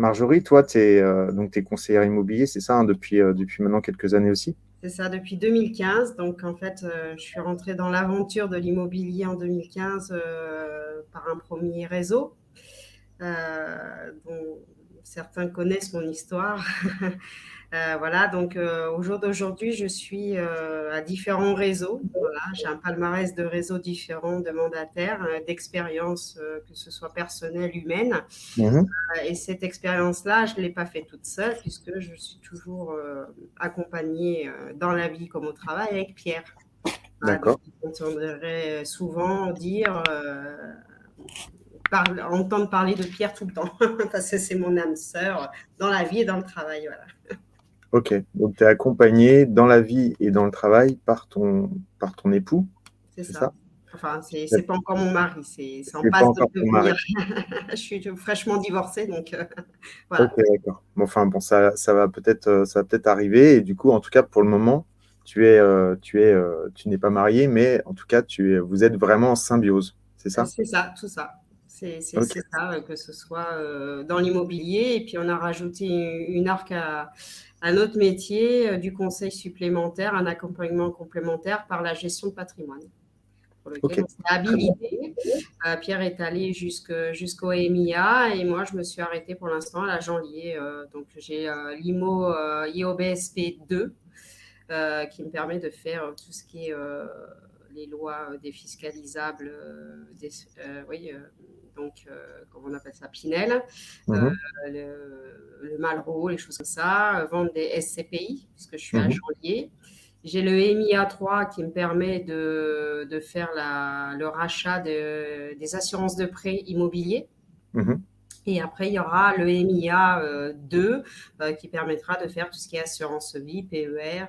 Marjorie, toi, tu es donc t'es conseillère immobilier, c'est ça, hein, depuis maintenant quelques années aussi? C'est ça, depuis 2015. Donc, en fait, je suis rentrée dans l'aventure de l'immobilier en 2015 par un premier réseau dont certains connaissent mon histoire. Voilà, donc au jour d'aujourd'hui, je suis à différents réseaux. Voilà, j'ai un palmarès de réseaux différents de mandataires, d'expériences, que ce soit personnelles, humaines. Mhm. Et cette expérience-là, je ne l'ai pas faite toute seule, puisque je suis toujours accompagnée dans la vie comme au travail avec Pierre. Voilà, donc D'accord. vous entendrez souvent dire, entendre parler de Pierre tout le temps, parce que c'est mon âme sœur dans la vie et dans le travail. Voilà. Ok. Donc, tu es accompagné dans la vie et dans le travail par ton époux, C'est c'est ça. ça? Enfin, c'est pas encore mon mari, c'est en C'est pas passe de encore ton mari. devenir. Je suis fraîchement divorcée, donc Ok, voilà. d'accord. Bon, enfin, bon, ça va peut-être arriver. Et du coup, en tout cas, pour le moment, tu n'es pas marié, mais en tout cas, vous êtes vraiment en symbiose, c'est ça? C'est ça, tout ça. Ok. C'est ça, que ce soit dans l'immobilier. Et puis, on a rajouté une arc à notre métier, du conseil supplémentaire, un accompagnement complémentaire par la gestion de patrimoine, pour Ok. lequel on s'est Très bien. habilité. Pierre est allé jusqu'au MIA et moi, je me suis arrêtée pour l'instant à la Janlier. Donc, j'ai l'IMO IOBSP 2 qui me permet de faire tout ce qui est les lois défiscalisables, oui, donc comment on appelle ça, Pinel, euh, Mhm. le Malraux, les choses comme ça, vendre des SCPI, puisque je suis à Mhm. Janlier. J'ai le MIA 3 qui me permet de faire le rachat des assurances de prêt immobilier. Mhm. Et après, il y aura le MIA 2 qui permettra de faire tout ce qui est assurance vie, PER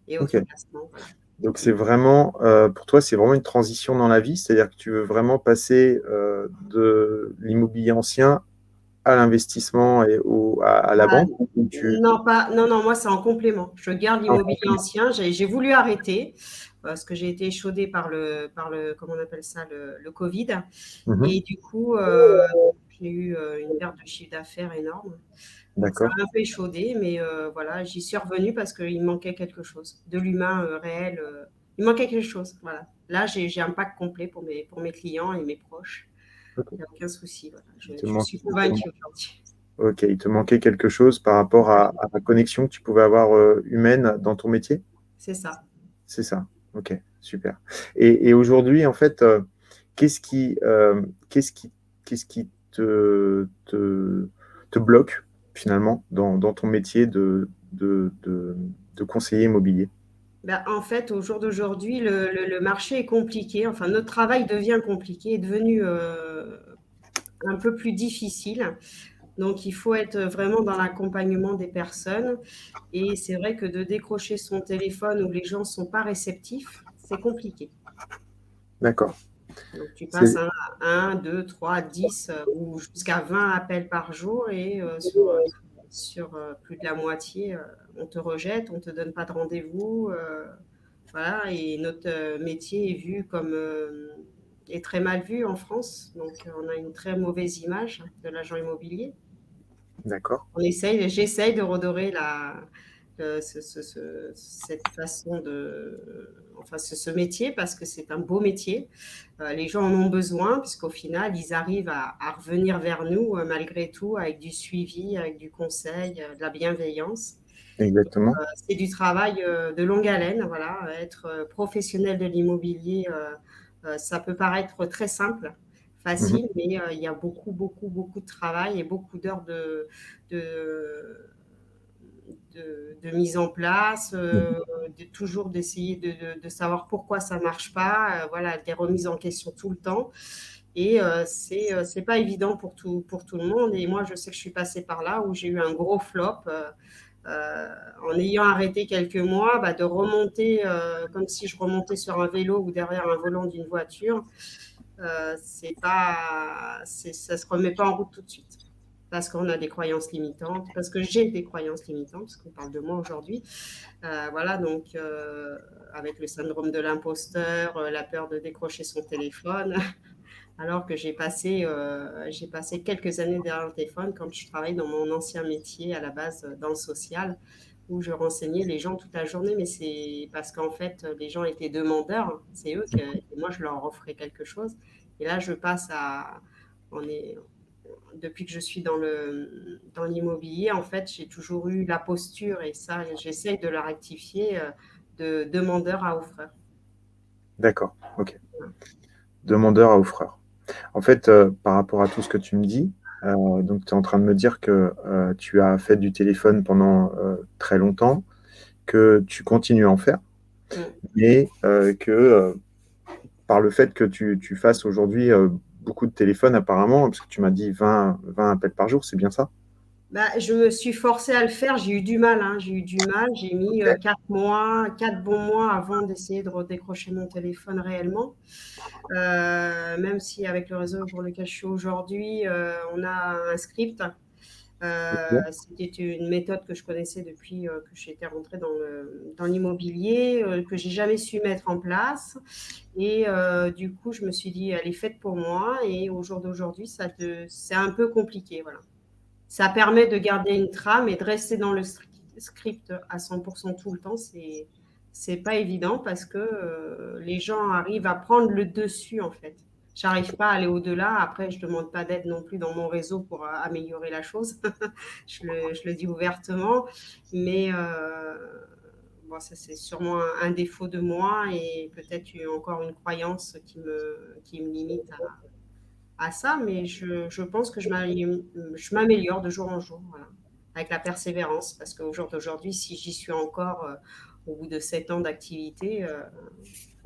et Ok. autres placements. Voilà. Donc c'est vraiment, pour toi, c'est vraiment une transition dans la vie, c'est-à-dire que tu veux vraiment passer de l'immobilier ancien à l'investissement et à la Ah, banque, ou tu... non, non, non, moi, c'est en complément. Je garde Ah, l'immobilier ancien. J'ai voulu arrêter parce que j'ai été échaudée comment on appelle ça, le Covid. mhm. Et du coup, j'ai eu une perte de chiffre d'affaires énorme. Donc, ça D'accord. m'a un peu échaudée, mais voilà, j'y suis revenue parce qu'il me manquait quelque chose, de l'humain réel. Il me manquait quelque chose. Voilà. Là, j'ai un pack complet pour mes clients et mes proches. Ok. Il n'y a aucun souci. Voilà. Il te Je manque- suis il te convaincue manque- aujourd'hui. Ok, il te manquait quelque chose par rapport à la connexion que tu pouvais avoir humaine dans ton métier? C'est ça. C'est ça. Ok, super. Et aujourd'hui, en fait, qu'est-ce qui, euh, qu'est-ce qui, qu'est-ce qui te bloque finalement dans ton métier de conseiller immobilier? Ben, en fait, au jour d'aujourd'hui, le marché est compliqué. Enfin, notre travail devient compliqué, est devenu un peu plus difficile. Donc, il faut être vraiment dans l'accompagnement des personnes. Et c'est vrai que de décrocher son téléphone où les gens ne sont pas réceptifs, c'est compliqué. D'accord. Donc, tu passes C'est, 2, 3, 10 ou jusqu'à 20 appels par jour et sur plus de la moitié, on te rejette, on ne te donne pas de rendez-vous. Voilà, et notre métier est vu comme est très mal vu en France. Donc, on a une très mauvaise image de l'agent immobilier. d'accord. J'essaye de redorer cette façon enfin, ce métier parce que c'est un beau métier. Les gens en ont besoin puisqu'au final, ils arrivent à revenir vers nous malgré tout avec du suivi, avec du conseil, de la bienveillance. Exactement. C'est du travail de longue haleine. Voilà. Être professionnel de l'immobilier, ça peut paraître très simple, Mhm. facile, mais il y a beaucoup, beaucoup, beaucoup de travail et beaucoup d'heures de, de mise en place, Mhm. toujours d'essayer de savoir pourquoi ça ne marche pas, voilà, des remises en question tout le temps. Et c'est pas évident pour tout le monde. Et moi, je sais que je suis passée par là où j'ai eu un gros flop. En ayant arrêté quelques mois, bah, de remonter comme si je remontais sur un vélo ou derrière un volant d'une voiture, ça se remet pas en route tout de suite. Parce qu'on a des croyances limitantes, parce que j'ai des croyances limitantes, parce qu'on parle de moi aujourd'hui. Voilà, donc avec le syndrome de l'imposteur, la peur de décrocher son téléphone, alors que j'ai passé quelques années derrière le téléphone quand je travaillais dans mon ancien métier à la base dans le social, où je renseignais les gens toute la journée, mais c'est parce qu'en fait, les gens étaient demandeurs, c'est eux que et moi je leur offrais quelque chose. Et là, je passe à, on est, depuis que je suis dans l'immobilier, en fait, j'ai toujours eu la posture, et ça, j'essaye de la rectifier, de demandeur à offreur. D'accord, ok. Demandeur à offreur. En fait, par rapport à tout ce que tu me dis, donc tu es en train de me dire que tu as fait du téléphone pendant très longtemps, que tu continues à en faire, Mm. mais que par le fait que tu fasses aujourd'hui beaucoup de téléphones apparemment, parce que tu m'as dit 20 appels par jour, c'est bien ça? Bah, je me suis forcée à le faire. J'ai eu du mal, hein. J'ai eu du mal. J'ai mis 4 mois, 4 bons mois avant d'essayer de redécrocher mon téléphone réellement. Même si avec le réseau pour lequel je suis aujourd'hui, on a un script. C'était une méthode que je connaissais depuis que j'étais rentrée dans l'immobilier, que j'ai jamais su mettre en place. Et du coup, je me suis dit, elle est faite pour moi. Et au jour d'aujourd'hui, c'est un peu compliqué. Voilà. Ça permet de garder une trame et de rester dans le script à 100% tout le temps. C'est pas évident parce que les gens arrivent à prendre le dessus en fait. J'arrive pas à aller au-delà. Après, je demande pas d'aide non plus dans mon réseau pour améliorer la chose. Je le dis ouvertement, mais bon, ça c'est sûrement un défaut de moi et peut-être encore une croyance qui me limite à ça, mais je pense que je m'améliore de jour en jour, voilà, avec la persévérance, parce qu'au jour d'aujourd'hui, si j'y suis encore au bout de 7 ans d'activité,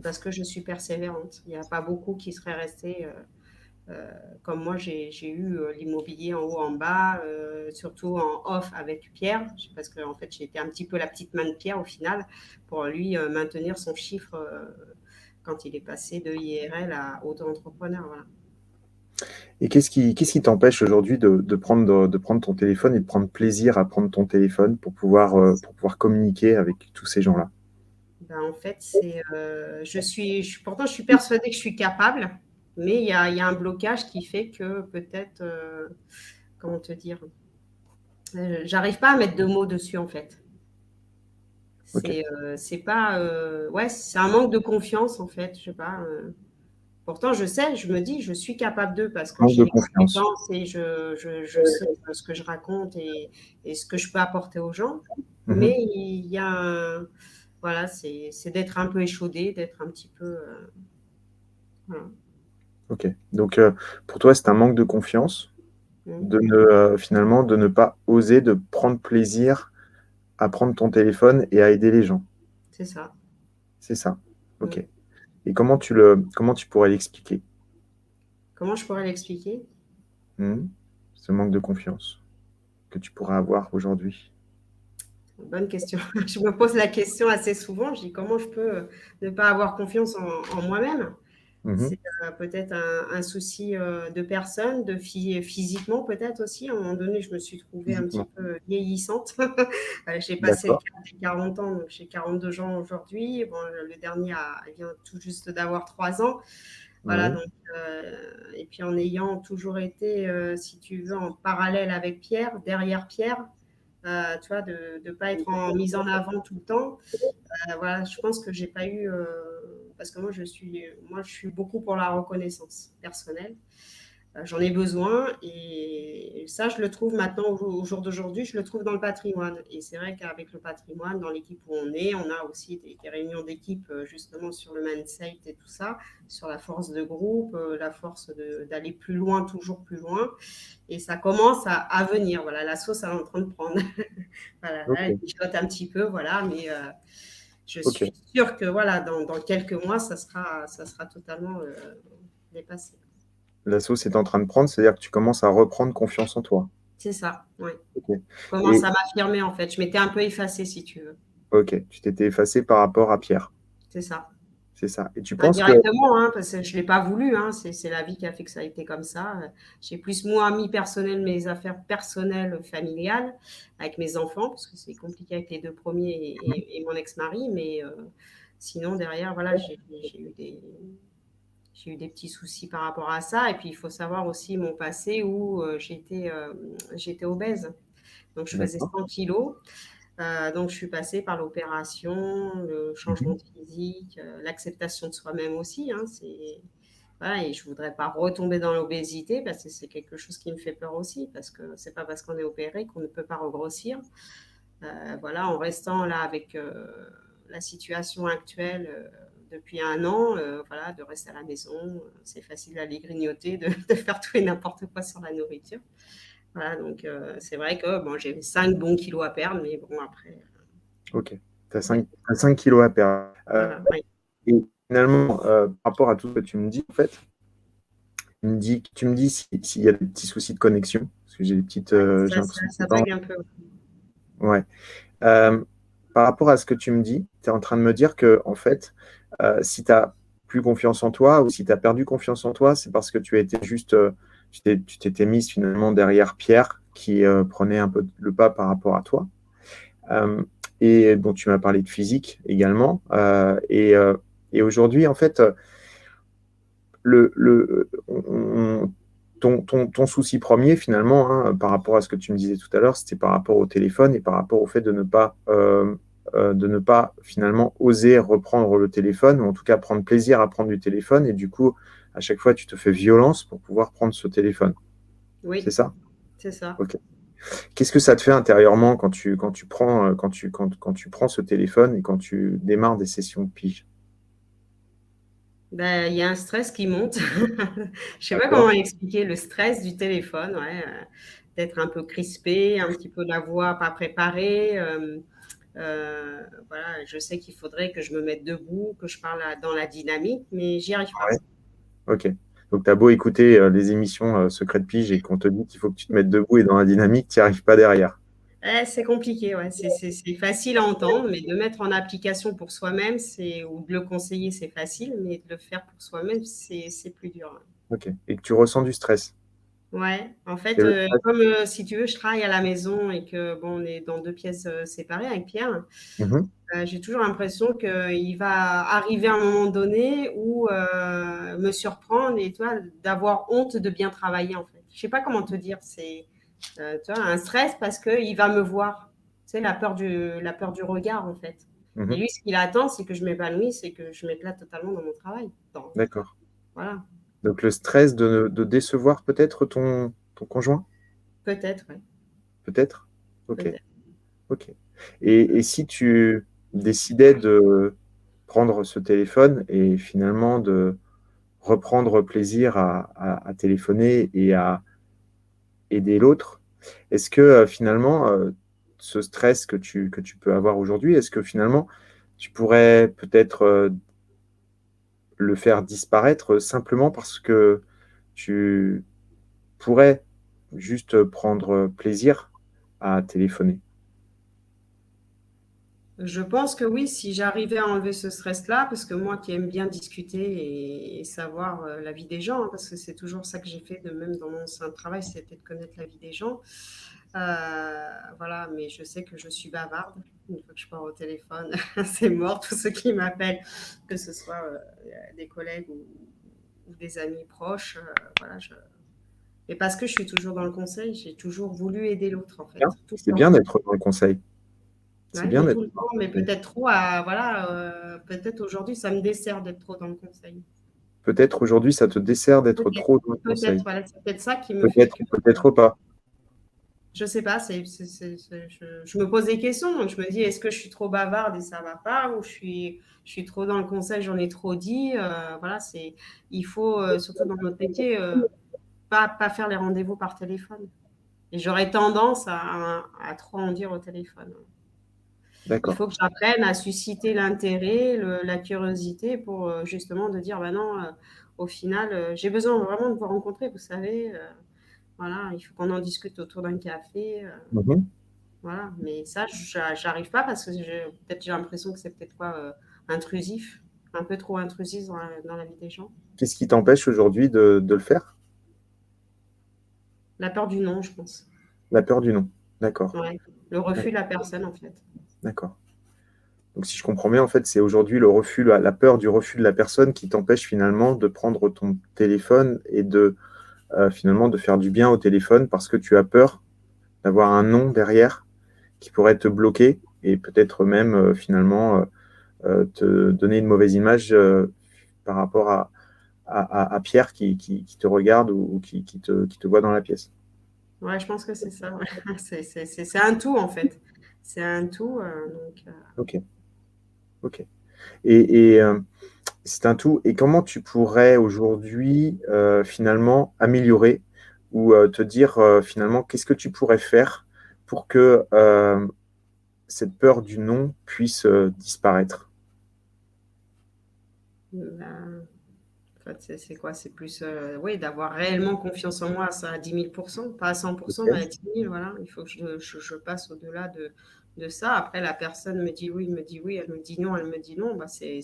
parce que je suis persévérante. Il n'y a pas beaucoup qui seraient restés comme moi. J'ai eu l'immobilier en haut, en bas, surtout en off avec Pierre, parce que en fait, j'ai été un petit peu la petite main de Pierre au final, pour lui maintenir son chiffre quand il est passé de IRL à auto-entrepreneur. Voilà. Et qu'est-ce qui t'empêche aujourd'hui de prendre ton téléphone et de prendre plaisir à prendre ton téléphone pour pouvoir communiquer avec tous ces gens-là? Ben, en fait, pourtant, je suis persuadée que je suis capable, mais il y a un blocage qui fait que peut-être, comment te dire, j'arrive pas à mettre de mots dessus, en fait. Ok. C'est pas, ouais, c'est un manque de confiance, en fait, je sais pas. Pourtant, je sais, je me dis, je suis capable d'eux parce que Manque j'ai de les confiance. compétences et je sais ce que je raconte et ce que je peux apporter aux gens. Mhm. Mais il y a voilà, c'est d'être un peu échaudé, d'être un petit peu, voilà. Ok. Donc, pour toi, c'est un manque de confiance, Mm. finalement, de ne pas oser de prendre plaisir à prendre ton téléphone et à aider les gens. C'est ça. C'est ça. Ok. Mm. Et comment tu pourrais l'expliquer, Comment je pourrais l'expliquer? ce manque de confiance que tu pourrais avoir aujourd'hui? Bonne question. Je me pose la question assez souvent. Je dis comment je peux ne pas avoir confiance en moi-même. Mhm. C'est peut-être un souci de personne, physiquement peut-être aussi. À un moment donné, je me suis trouvée un petit Physiquement. peu vieillissante. J'ai passé le D'accord. cap des 40 ans, donc j'ai 42 ans aujourd'hui. Bon, le dernier vient tout juste d'avoir 3 ans. Voilà, Oui. donc, et puis en ayant toujours été, si tu veux, en parallèle avec Pierre, derrière Pierre, tu vois, de ne pas être en mise en avant tout le temps. Voilà, je pense que j'ai pas eu, parce que moi je suis beaucoup pour la reconnaissance personnelle. J'en ai besoin et ça, je le trouve maintenant au jour d'aujourd'hui, je le trouve dans le patrimoine. Et c'est vrai qu'avec le patrimoine, dans l'équipe où on a aussi des réunions d'équipe justement sur le mindset et tout ça, sur la force de groupe, la force d'aller plus loin, toujours plus loin. Et ça commence à venir. Voilà, la sauce elle est en train de prendre. Voilà, là, elle Ok. mijote un petit peu, voilà, mais je Ok. suis sûre que voilà, dans quelques mois, ça sera totalement dépassé. La sauce est en train de prendre, c'est-à-dire que tu commences à reprendre confiance en toi. C'est ça, oui. Ok. Je commence Et à m'affirmer en fait. Je m'étais un peu effacée, si tu veux. ok, tu t'étais effacé par rapport à Pierre. C'est ça. C'est ça. Et tu penses que Indirectement, hein, parce que je ne l'ai pas voulu. Hein, c'est la vie qui a fait que ça a été comme ça. J'ai plus, moi, mis personnel, mes affaires personnelles, familiales, avec mes enfants, parce que c'est compliqué avec les deux premiers et mon ex-mari. Mais sinon, derrière, voilà, j'ai eu des petits soucis par rapport à ça. Et puis, il faut savoir aussi mon passé où j'étais obèse. Donc, je faisais D'accord. 100 kilos. Donc, je suis passée par l'opération, le changement Mhm. de physique, l'acceptation de soi-même aussi. Hein, voilà, et je ne voudrais pas retomber dans l'obésité parce que c'est quelque chose qui me fait peur aussi. Parce que ce n'est pas parce qu'on est opéré qu'on ne peut pas regrossir. Voilà, en restant là avec la situation actuelle depuis un an, voilà, de rester à la maison, c'est facile d'aller grignoter, de faire tout et n'importe quoi sur la nourriture. Voilà, donc c'est vrai que bon, j'ai 5 bons kilos à perdre, mais bon, après, Ok. Tu as oui, 5 kilos à perdre. voilà, oui. Et finalement, par rapport à tout ce que tu me dis, en fait, tu me dis s'il y a des petits soucis de connexion, parce que j'ai des petites, Ouais, j'ai ça, l'impression que c'est ça pas. bug un peu. Ouais. Euh, Par rapport à ce que tu me dis, tu es en train de me dire que, en fait, si tu n'as plus confiance en toi ou si tu as perdu confiance en toi, c'est parce que tu as été juste, tu t'étais mise finalement derrière Pierre qui prenait un peu le pas par rapport à toi. Euh, et dont tu m'as parlé de physique également. Et aujourd'hui, en fait, ton souci premier, finalement, hein, par rapport à ce que tu me disais tout à l'heure, c'était par rapport au téléphone et par rapport au fait de ne pas finalement oser reprendre le téléphone, ou en tout cas prendre plaisir à prendre du téléphone. Et du coup, à chaque fois, tu te fais violence pour pouvoir prendre ce téléphone. C'est Oui, ça? c'est ça. Ok. Qu'est-ce que ça te fait intérieurement quand tu prends ce téléphone et quand tu démarres des sessions de pige? Ben, il y a un stress qui monte. Je sais pas comment D'accord. expliquer le stress du téléphone, ouais, d'être un peu crispé, un petit peu la voix pas préparée. Voilà, je sais qu'il faudrait que je me mette debout, que je parle dans la dynamique, mais j'y arrive pas. Ouais. Ok. Donc, tu as beau écouter les émissions Secret de Pige et qu'on te dit qu'il faut que tu te mettes debout et dans la dynamique, tu n'y arrives pas derrière. C'est compliqué, ouais. C'est facile à entendre, mais de mettre en application pour soi-même, ou de le conseiller, c'est facile, mais de le faire pour soi-même, c'est plus dur. Ok. Et que tu ressens du stress. Ouais, en Et fait, le stress. comme si tu veux, je travaille à la maison et que bon, on est dans deux pièces séparées avec Pierre, Mhm. j'ai toujours l'impression qu'il va arriver un moment donné où me surprendre et toi, d'avoir honte de bien travailler en fait. Je sais pas comment te dire, c'est tu vois, un stress parce qu'il va me voir. Tu sais, la peur du regard en fait. Et Mhm. lui, ce qu'il attend, c'est que je m'épanouisse et que je m'éclate totalement dans mon travail. D'accord. Voilà, Donc, le stress de décevoir peut-être ton conjoint? peut-être, ouais, Peut-être? Ok. peut-être. Ok. Et si tu décidais de prendre ce téléphone et finalement de reprendre plaisir à téléphoner et à aider l'autre, est-ce que finalement, ce stress que tu peux avoir aujourd'hui, est-ce que finalement, tu pourrais peut-être le faire disparaître simplement parce que tu pourrais juste prendre plaisir à téléphoner? Je pense que oui, si j'arrivais à enlever ce stress-là, parce que moi qui aime bien discuter et savoir la vie des gens, hein, parce que c'est toujours ça que j'ai fait, de même dans mon ancien travail, c'était de connaître la vie des gens. Voilà, mais je sais que je suis bavarde. Une fois que je pars au téléphone, c'est mort. Tous ceux qui m'appellent, que ce soit des collègues ou des amis proches, voilà. Et parce que je suis toujours dans le conseil, j'ai toujours voulu aider l'autre en fait, Bien. tout le C'est bien temps. d'être dans le conseil. C'est Ouais, bien mais d'être tout le dans temps, le mais conseil. peut-être trop voilà, peut-être aujourd'hui, ça me dessert d'être trop dans le conseil. Peut-être aujourd'hui, ça te dessert d'être Peut-être, trop dans le peut-être, conseil. voilà, c'est peut-être ça qui me fait Peut-être que ou peut-être pas. je sais pas, je me pose des questions, donc je me dis, est-ce que je suis trop bavarde et ça va pas, ou je suis trop dans le conseil, j'en ai trop dit, voilà, il faut, surtout dans notre métier, pas faire les rendez-vous par téléphone. Et j'aurais tendance à trop en dire au téléphone. Il D'accord. faut que j'apprenne à susciter l'intérêt, la curiosité pour justement de dire, bah non, au final, j'ai besoin vraiment de vous rencontrer, vous savez, voilà, il faut qu'on en discute autour d'un café, Mhm. voilà. Mais ça, j'arrive pas parce que peut-être j'ai l'impression que c'est peut-être quoi, intrusif, un peu trop intrusif dans la vie des gens. Qu'est-ce qui t'empêche aujourd'hui de le faire? La peur du non, je pense. La peur du non. D'accord. Ouais. Le refus de la personne, en fait. D'accord. Donc, si je comprends bien, en fait, c'est aujourd'hui le refus, la peur du refus de la personne qui t'empêche finalement de prendre ton téléphone et finalement de faire du bien au téléphone parce que tu as peur d'avoir un non derrière qui pourrait te bloquer et peut-être même finalement te donner une mauvaise image par rapport à Pierre qui te regarde ou qui te voit dans la pièce. Ouais, je pense que c'est ça. Ouais. C'est un tout, en fait. C'est un tout. Ok, ok. Et c'est un tout. Et comment tu pourrais aujourd'hui finalement améliorer ou te dire finalement qu'est-ce que tu pourrais faire pour que cette peur du non puisse disparaître? Ben, en fait, c'est quoi? C'est plus, oui, d'avoir réellement confiance en moi à 10 000%, pas à 100%, mais à Ok. 10 000, voilà. Il faut que je passe au-delà de ça. Après, la personne me dit oui, elle me dit non, elle me dit non. Bah, c'est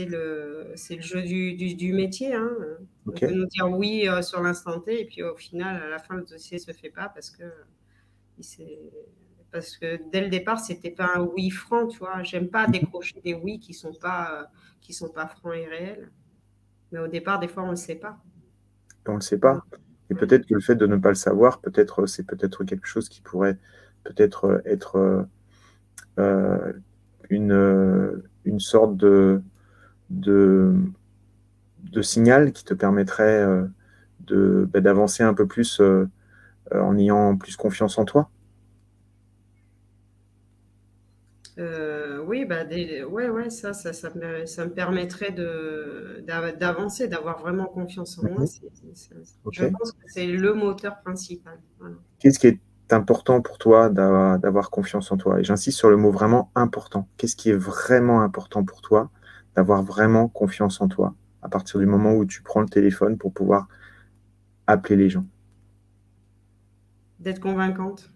le jeu du métier, hein. On Ok. peut nous dire oui sur l'instant T, et puis au final, à la fin, le dossier ne se fait pas c'est- parce que dès le départ, c'était pas un oui franc, tu vois. J'aime pas décrocher des oui qui sont pas francs et réels. Mais au départ, des fois, on ne le sait pas. On ne le sait Donc, pas. Et ouais. peut-être que le fait de ne pas le savoir, peut-être c'est peut-être quelque chose qui pourrait peut-être être euh, une sorte de, de signal qui te permettrait d'avancer un peu plus en ayant plus confiance en toi. Oui, bah, ouais, ouais, ça me permettrait d'avancer, d'avoir vraiment confiance en moi. Mhm. Je Ok. pense que c'est le moteur principal. Voilà. Qu'est-ce qui est important pour toi d'avoir confiance en toi? Et j'insiste sur le mot vraiment important. Qu'est-ce qui est vraiment important pour toi d'avoir vraiment confiance en toi à partir du moment où tu prends le téléphone pour pouvoir appeler les gens, D'être convaincante.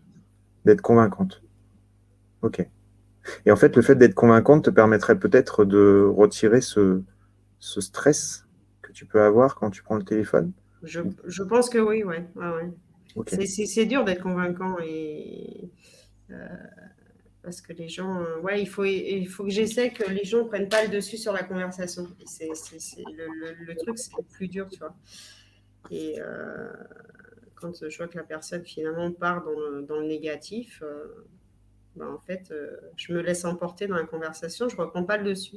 d'être convaincante. Ok. Et en fait, le fait d'être convaincante te permettrait peut-être de retirer ce stress que tu peux avoir quand tu prends le téléphone. Je pense que oui, ouais. Ouais, ouais. Ok. C'est dur d'être convaincant parce que les gens, ouais, il faut que j'essaie que les gens ne prennent pas le dessus sur la conversation. Et le truc, c'est le plus dur, tu vois. Et quand je vois que la personne finalement part dans le négatif, ben, en fait, je me laisse emporter dans la conversation, je ne reprends pas le dessus.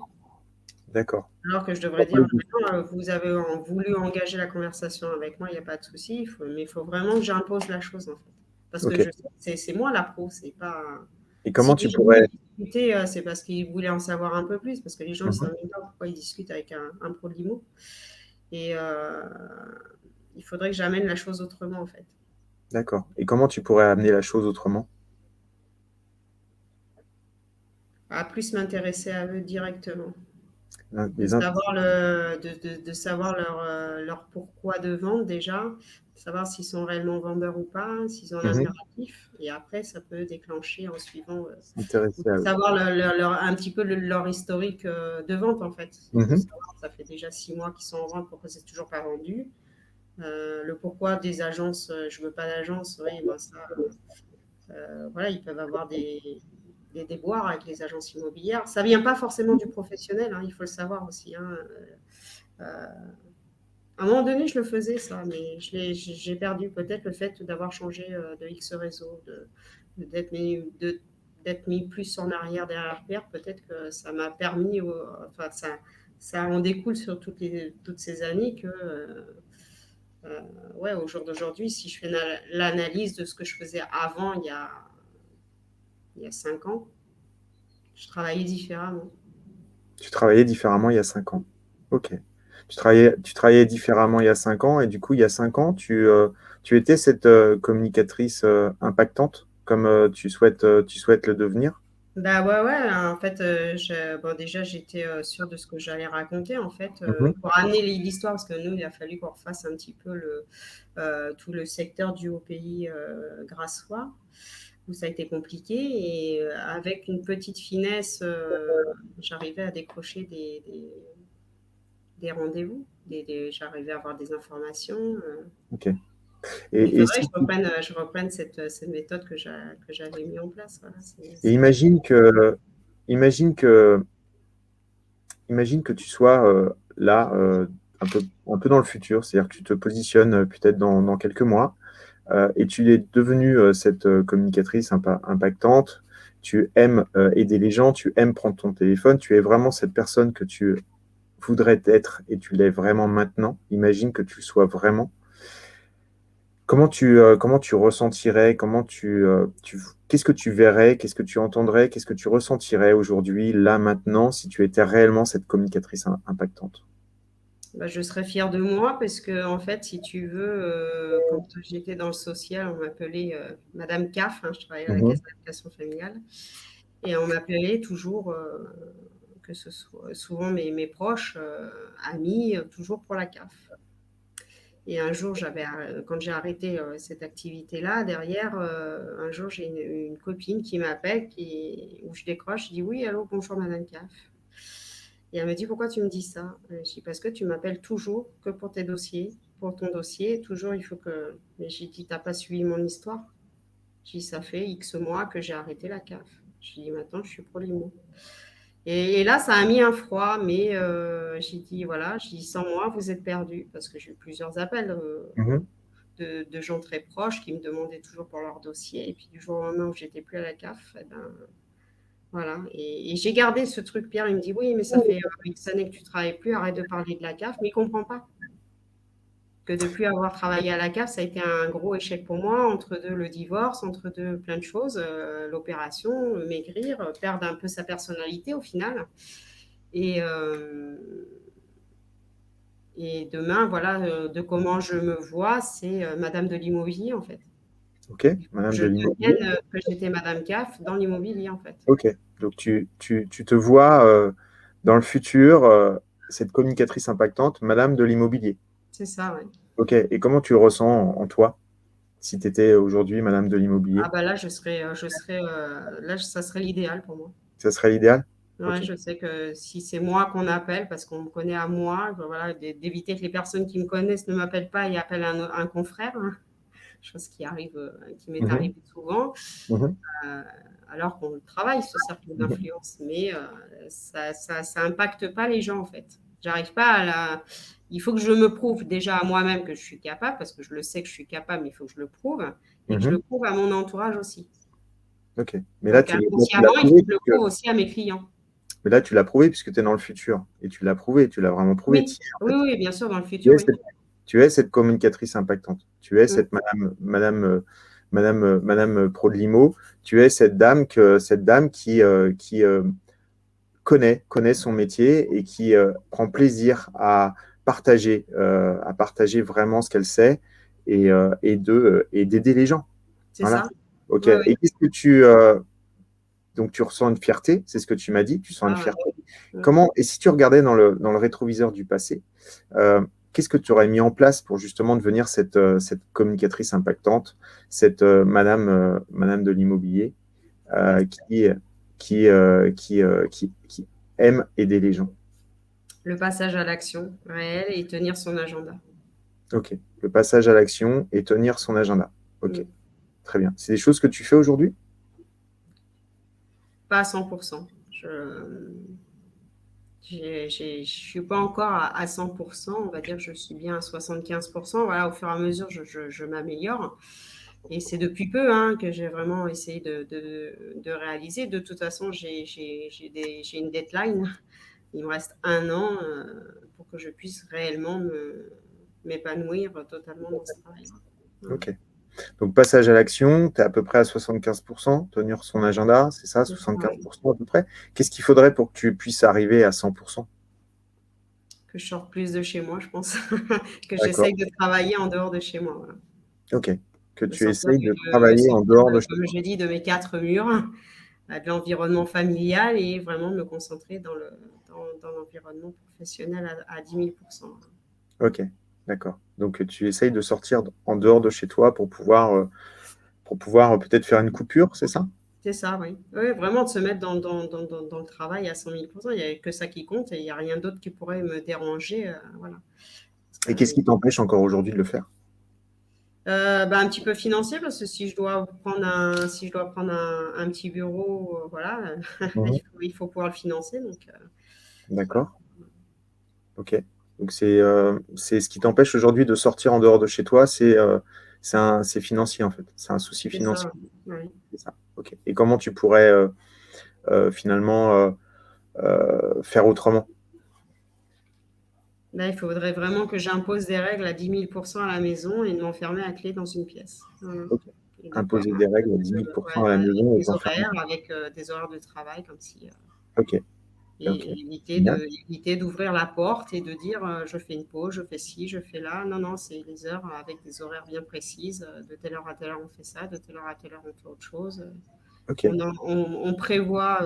D'accord. Alors que je devrais dire, non, vous avez voulu engager la conversation avec moi, il n'y a pas de souci, mais il faut vraiment que j'impose la chose, en fait. Parce que Ok. je sais que c'est moi la pro, c'est pas. Et Si comment les tu gens veulent pourrais... discuter, c'est parce qu'ils voulaient en savoir un peu plus, parce que les gens ne Mhm. savent même pas pourquoi ils discutent avec un pro de l'IMO. Et il faudrait que j'amène la chose autrement, en fait. D'accord. Et comment tu pourrais amener la chose autrement? À plus m'intéresser à eux directement. Les int- De savoir leur pourquoi de vente déjà, savoir s'ils sont réellement vendeurs ou pas, s'ils ont un Mhm. impératif. Et après, ça peut déclencher en suivant, S'intéresser à eux. savoir un petit peu leur historique de vente en fait. De Mhm. savoir, ça fait déjà 6 mois qu'ils sont en vente, pourquoi c'est toujours pas vendu. Le pourquoi des agences, je veux pas d'agence, oui, ben ça, voilà, ils peuvent avoir des déboires avec les agences immobilières. Ça vient pas forcément du professionnel, hein, il faut le savoir aussi. Hein. Euh, à un moment donné, je le faisais ça, mais j'ai perdu peut-être le fait d'avoir changé de X réseau, d'être mis, d'être mis plus en arrière derrière Pierre. Peut-être que ça m'a permis, enfin ça en découle sur toutes ces années que, ouais, au jour d'aujourd'hui, si je fais l'analyse de ce que je faisais avant, il y a 5 ans, je travaillais différemment. Tu travaillais différemment il y a 5 ans. Ok. Tu travaillais différemment il y a 5 ans et du coup, il y a 5 ans, tu étais cette communicatrice impactante comme tu souhaites le devenir. Bah ouais, ouais, en fait, bon, déjà, j'étais sûre de ce que j'allais raconter, en fait, Mhm. pour amener l'histoire, parce que nous, il a fallu qu'on refasse un petit peu tout le secteur du haut pays grassois, où ça a été compliqué, et avec une petite finesse, j'arrivais à décrocher des rendez-vous, j'arrivais à avoir des informations. Ok. Il Et faudrait si que je reprenne cette méthode que j'avais mis en place. Voilà, et imagine que imagine que, imagine que tu sois là, un peu dans le futur, c'est-à-dire que tu te positionnes peut-être dans quelques mois, et tu es devenue cette communicatrice impactante. Tu aimes aider les gens, tu aimes prendre ton téléphone, tu es vraiment cette personne que tu voudrais être et tu l'es vraiment maintenant. Imagine que tu le sois vraiment. Comment tu ressentirais, qu'est-ce que tu verrais, qu'est-ce que tu entendrais, qu'est-ce que tu ressentirais aujourd'hui, là, maintenant, si tu étais réellement cette communicatrice impactante? Bah, je serais fière de moi parce que, en fait, si tu veux, quand j'étais dans le social, on m'appelait Madame CAF, hein, je travaillais à la Mhm, caisse d'allocation familiale, et on m'appelait toujours, que ce soit souvent mes proches, amis, toujours pour la CAF. Et un jour, quand j'ai arrêté cette activité-là, derrière, un jour, j'ai une copine qui m'appelle, où je décroche, je dis oui, allô, bonjour Madame CAF. Et elle me dit, pourquoi tu me dis ça? Je dis, parce que tu m'appelles toujours que pour tes dossiers, pour ton dossier, toujours il faut que. Mais j'ai dit, t'as pas suivi mon histoire? J'ai dit, ça fait X mois que j'ai arrêté la CAF. J'ai dit, maintenant, je suis pro Limo. Et là, ça a mis un froid, mais j'ai dit, voilà, j'ai dit, sans moi, vous êtes perdus, parce que j'ai eu plusieurs appels mhm. de gens très proches qui me demandaient toujours pour leur dossier. Et puis, du jour au lendemain où j'étais plus à la CAF, eh ben, voilà. Et j'ai gardé ce truc. Pierre, il me dit, oui, mais ça fait X années que tu travailles plus, arrête de parler de la CAF. Mais il comprend pas que depuis avoir travaillé à la CAF, ça a été un gros échec pour moi, entre deux le divorce, entre deux plein de choses, l'opération, maigrir, perdre un peu sa personnalité au final. Et, euh, et demain, voilà, de comment je me vois, c'est Madame de l'immobilier en fait. Ok, Madame Je de l'immobilier. devienne que j'étais Madame CAF dans l'immobilier en fait. Ok, donc tu te vois dans le futur, cette communicatrice impactante, Madame de l'immobilier. C'est ça, ouais. Ok, et comment tu le ressens en toi, si tu étais aujourd'hui Madame de Ah l'immobilier? bah là, là, ça serait l'idéal pour moi. Ça serait l'idéal? Ouais, Ok. je sais que si c'est moi qu'on appelle, parce qu'on me connaît à moi, voilà, d'éviter que les personnes qui me connaissent ne m'appellent pas et appellent un confrère, hein, chose qui arrive, qui m'est Mhm, arrivée souvent, mhm, euh, alors qu'on travaille ce cercle mhm, d'influence, mais ça impacte pas les gens en fait. J'arrive pas à la. Il faut que je me prouve déjà à moi-même que je suis capable, parce que je le sais que je suis capable, mais il faut que je le prouve, et que je mhm. le prouve à mon entourage aussi. Ok. Mais Donc là, tu l'as inconsciemment, il faut prouvé, que je le puisque, prouve aussi à mes clients. mais là, tu l'as prouvé puisque tu es dans le futur. Et tu l'as prouvé, tu l'as vraiment prouvé. Oui, En oui, fait. oui, bien sûr, dans le Tu futur, es oui. cette, tu es cette communicatrice impactante. Tu es Mm. cette madame pro de limo. Tu es cette dame qui connaît son métier et qui prend plaisir à partager vraiment ce qu'elle sait et d'aider les gens. C'est Voilà. ça. Ok. Oui, oui, Et qu'est-ce que donc tu ressens une fierté, c'est ce que tu m'as dit, tu c'est sens une ça, ouais. fierté. Mm. Comment, et si tu regardais dans le rétroviseur du passé, qu'est-ce que tu aurais mis en place pour justement devenir cette communicatrice impactante, cette madame de l'immobilier Bah, euh, qui, qui aime aider les gens? le passage à l'action réelle et tenir son agenda. Ok. Le passage à l'action et tenir son agenda. Ok. Mm. Très bien. C'est des choses que tu fais aujourd'hui? Pas à 100%. Je suis pas encore à 100%, on va dire que je suis bien à 75%. Voilà, au fur et à mesure, je m'améliore. Et c'est depuis peu hein, que j'ai vraiment essayé de réaliser. De toute façon, j'ai une deadline. Il me reste un an pour que je puisse réellement m'épanouir totalement dans ce travail. Voilà. Ok. Donc, passage à l'action, tu es à peu près à 75%, tenir son agenda, c'est ça, C'est ça, ouais. 75% à peu près. Qu'est-ce qu'il faudrait pour que tu puisses arriver à 100%? Que je sorte plus de chez moi, je pense. Que D'accord. j'essaye de travailler en dehors de chez moi. Voilà. Ok. Que De tu sortir, essayes de travailler en dehors de chez comme toi. je dis, de mes quatre murs, de l'environnement familial et vraiment me concentrer dans l'environnement professionnel à 10 000%. Ok. D'accord. Donc, tu essayes de sortir en dehors de chez toi pour pouvoir peut-être faire une coupure, c'est ça? C'est ça, oui. Oui, vraiment de se mettre dans le travail à 100 000%. Il n'y a que ça qui compte et il n'y a rien d'autre qui pourrait me déranger. Voilà. Et qu'est-ce qui t'empêche encore aujourd'hui de le faire? Un petit peu financier parce que si je dois prendre un petit bureau, voilà, Mhm. il faut pouvoir le financer. Donc, voilà. D'accord. Ok. Donc c'est ce qui t'empêche aujourd'hui de sortir en dehors de chez toi, c'est financier en fait. C'est un souci C'est ça. financier. Oui. C'est ça. Ok. Et comment tu pourrais finalement faire autrement? Là, il faudrait vraiment que j'impose des règles à 10 000% à la maison et de m'enfermer à clé dans une pièce. Voilà. Ok. Et de pas, Imposer des règles à 10 000% à la ouais, maison et avec des horaires de travail comme si. Ok. Ok. Et Bien. éviter d'ouvrir la porte et de dire je fais une pause, je fais ci, je fais là. Non, non, c'est les heures avec des horaires bien précises. De telle heure à telle heure, on fait ça. De telle heure à telle heure, on fait autre chose. Ok. On prévoit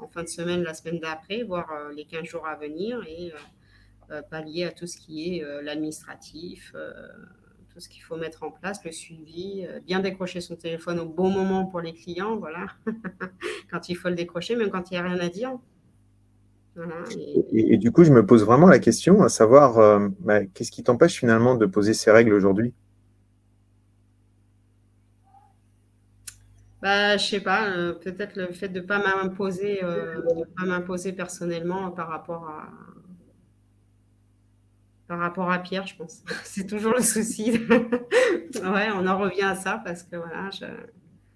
en fin de semaine, la semaine d'après, voire les 15 jours à venir et pallier à tout ce qui est l'administratif, tout ce qu'il faut mettre en place, le suivi, bien décrocher son téléphone au bon moment pour les clients, voilà, quand il faut le décrocher, même quand il n'y a rien à dire. Voilà, Et du coup, je me pose vraiment la question à savoir qu'est-ce qui t'empêche finalement de poser ces règles aujourd'hui? je sais pas, peut-être le fait de pas m'imposer personnellement par rapport à Pierre, je pense. C'est toujours le souci. Ouais, on en revient à ça parce que voilà,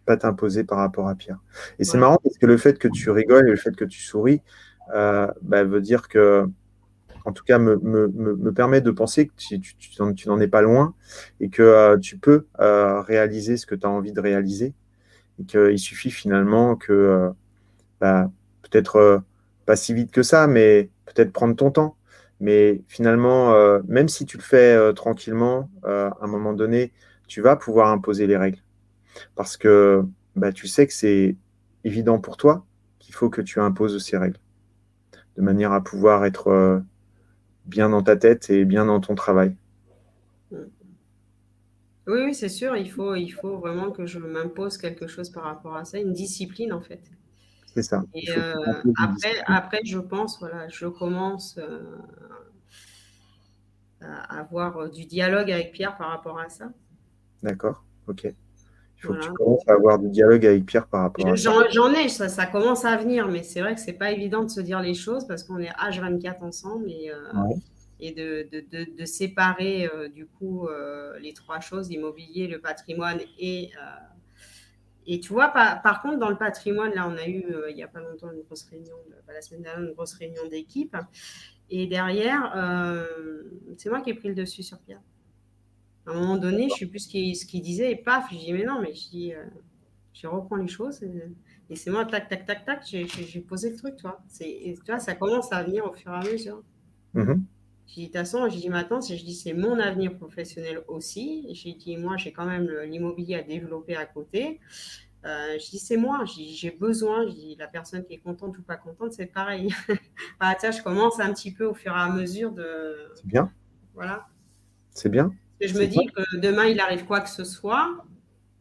Pas t'imposer par rapport à Pierre. Et c'est voilà. marrant parce que le fait que tu rigoles et le fait que tu souris veut dire que, en tout cas, me permet de penser que tu n'en es pas loin et que tu peux réaliser ce que tu as envie de réaliser et qu'il suffit finalement que peut-être pas si vite que ça, mais peut-être prendre ton temps. Mais finalement, même si tu le fais tranquillement, à un moment donné, tu vas pouvoir imposer les règles parce que tu sais que c'est évident pour toi qu'il faut que tu imposes ces règles de manière à pouvoir être bien dans ta tête et bien dans ton travail. Oui, oui, c'est sûr, il faut vraiment que je m'impose quelque chose par rapport à ça, une discipline en fait. C'est ça. Il Et faut que tu imposes une discipline. après, je pense, voilà, je commence à avoir du dialogue avec Pierre par rapport à ça. D'accord? Ok. Il faut que tu Voilà. commences à avoir du dialogue avec Pierre par rapport à ça. J'en ai, ça commence à venir, mais c'est vrai que c'est pas évident de se dire les choses parce qu'on est H24 ensemble Ouais. et de séparer du coup les trois choses, l'immobilier, le patrimoine et tu vois, par contre, dans le patrimoine, là, on a eu il n'y a pas longtemps une grosse réunion, la semaine dernière, une grosse réunion d'équipe. Et derrière, c'est moi qui ai pris le dessus sur Pierre. À un moment donné, je ne sais plus ce qu'il disait, et paf, je dis, mais non, mais je reprends les choses, et c'est moi, tac, tac, tac, tac, j'ai posé le truc, tu vois. Et, tu vois, ça commence à venir au fur et à mesure. Mhm. J'ai dit, de toute façon, j'ai dit, maintenant, je dis, c'est mon avenir professionnel aussi. J'ai dit, moi, j'ai quand même l'immobilier à développer à côté. Je dis, c'est moi, j'ai besoin, je dis, la personne qui est contente ou pas contente, c'est pareil. Bah, tiens, je commence un petit peu au fur et à mesure de. C'est bien. Voilà. C'est bien. Et je me C'est bien. dis que demain, il arrive quoi que ce soit,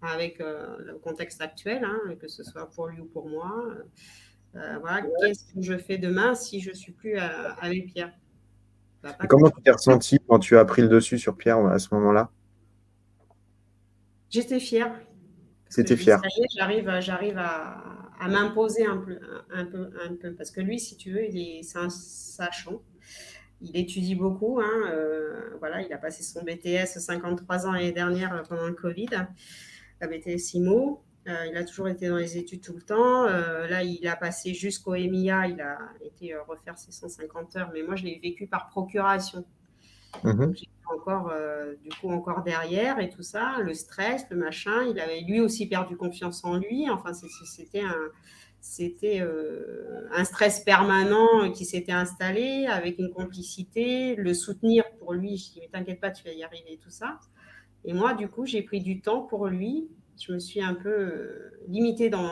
avec le contexte actuel, hein, que ce soit pour lui ou pour moi. Voilà, qu'est-ce que je fais demain si je ne suis plus avec Pierre? Bah, Et pas comment tu grand-chose. t'es ressenti quand tu as pris le dessus sur Pierre à ce moment-là? J'étais fière, parce Tu que étais je dis, ça fier. y est, j'arrive à m'imposer un peu. Parce que lui, si tu veux, c'est un sachant. Il étudie beaucoup, hein, voilà, il a passé son BTS 53 ans l'année dernière pendant le Covid, la BTS IMO. Il a toujours été dans les études tout le temps. Là, il a passé jusqu'au MIA, il a été refaire ses 150 heures, mais moi, je l'ai vécu par procuration. Donc, Mhm. j'étais encore, du coup, encore derrière et tout ça, le stress, le machin. Il avait lui aussi perdu confiance en lui. Enfin, c'était un stress permanent qui s'était installé avec une complicité, le soutenir pour lui. Je dis, mais t'inquiète pas, tu vas y arriver et tout ça. Et moi, du coup, j'ai pris du temps pour lui. Je me suis un peu limitée dans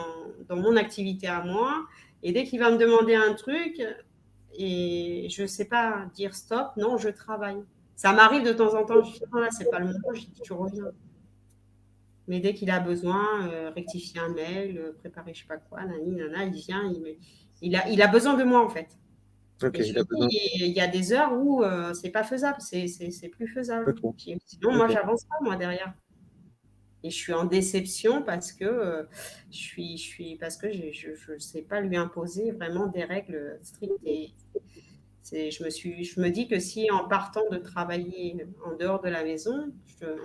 mon activité à moi. Et dès qu'il va me demander un truc, et je ne sais pas dire stop, non, je travaille. Ça m'arrive de temps en temps, je dis, non, là, c'est pas le moment, je dis, tu reviens. Mais dès qu'il a besoin, rectifier un mail, préparer je sais pas quoi, nani, nana, il vient, il a besoin de moi en fait. Ok, Et je il lui a ai besoin. dit: «Il y a des heures où, c'est pas faisable, c'est plus faisable». Ok, Puis sinon moi ok. j'avance pas moi derrière et je suis en déception parce que, je suis parce que je sais pas lui imposer vraiment des règles, strictes et je me dis que si en partant de travailler en dehors de la maison,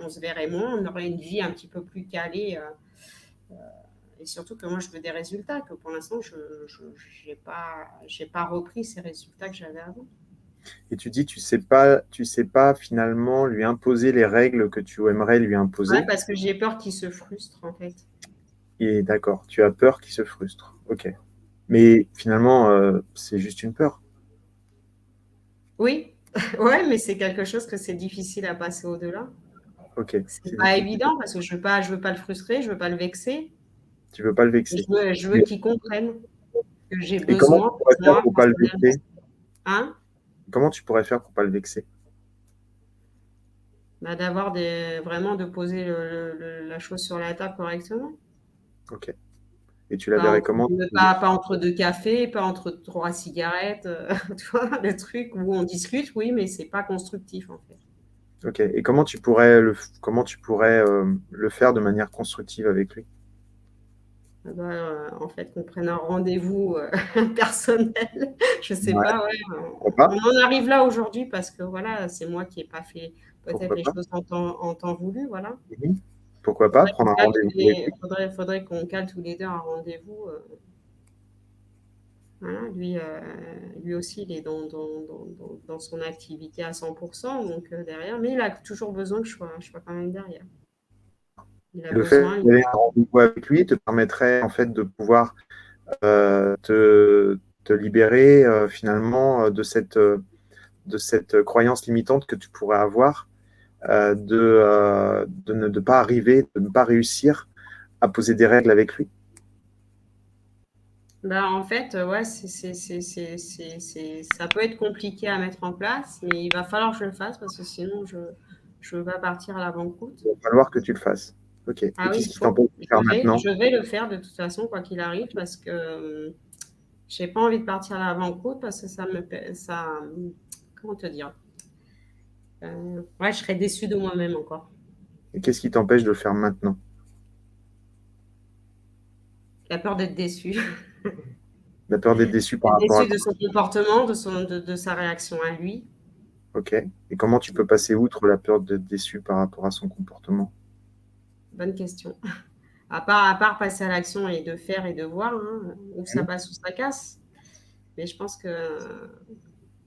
on se verrait moins, on aurait une vie un petit peu plus calée, et surtout que moi je veux des résultats, que pour l'instant je j'ai pas repris ces résultats que j'avais avant. Et tu dis, tu sais pas finalement lui imposer les règles que tu aimerais lui Ouais, imposer. parce que j'ai peur qu'il se frustre en fait. Et d'accord, tu as peur qu'il se frustre. Ok. Mais finalement, c'est juste une peur. Oui, ouais, mais c'est quelque chose que c'est difficile à passer au-delà. Ok, C'est c'est pas difficile. évident parce que je veux pas le frustrer, je veux pas le vexer Tu veux pas le et vexer. je veux Mais- qu'il comprenne que j'ai et comment besoin, tu pourrais faire moi pour pas le personnellement. vexer? Hein? Comment tu pourrais faire pour pas le vexer? Bah, d'avoir des vraiment de poser la chose sur la table correctement. Ok. Et tu la verrais comment? Pas entre 2 cafés, pas entre 3 cigarettes, tu vois? Le truc où on discute, oui, mais c'est pas constructif, en fait. Ok. Et comment tu pourrais le faire de manière constructive avec lui? Ah bah, en fait, qu'on prenne un rendez-vous, personnel, je sais Ouais. pas, ouais, Pourquoi on pas? en arrive là aujourd'hui parce que voilà, c'est moi qui ai pas fait peut-être Pourquoi les pas? choses en temps voulu, voilà. Mhm. Pourquoi pas prendre un rendez-vous avec lui? Faudrait qu'on cale tous les 2 un rendez-vous, voilà, lui aussi, il est dans son activité à 100 donc derrière, mais il a toujours besoin que je sois quand même derrière. Il a Et le fait besoin, il d'aller à un rendez-vous avec lui te permettrait en fait de pouvoir te libérer finalement de cette croyance limitante que tu pourrais avoir de ne pas arriver, de ne pas réussir à poser des règles avec lui. bah, en fait, ouais, ça peut être compliqué à mettre en place, mais il va falloir que je le fasse parce que sinon je veux pas partir à la banqueroute. Il va falloir que tu le fasses. Ok. Et Ah oui, qu'est-ce il qui faut. t'empêche de le faire maintenant? Je vais le faire de toute façon, quoi qu'il arrive, parce que, j'ai pas envie de partir à la banqueroute parce que comment te dire? Ouais, je serais déçue de moi-même encore. Et qu'est-ce qui t'empêche de le faire maintenant? La peur d'être déçue. La peur d'être déçu par D'être rapport à déçue de quoi? son comportement, de sa réaction à lui. Ok. Et comment tu peux passer outre la peur d'être déçu par rapport à son comportement? Bonne question. À part passer à l'action et de faire et de voir, hein, où ça Mhm. passe, où ça casse. Mais je pense que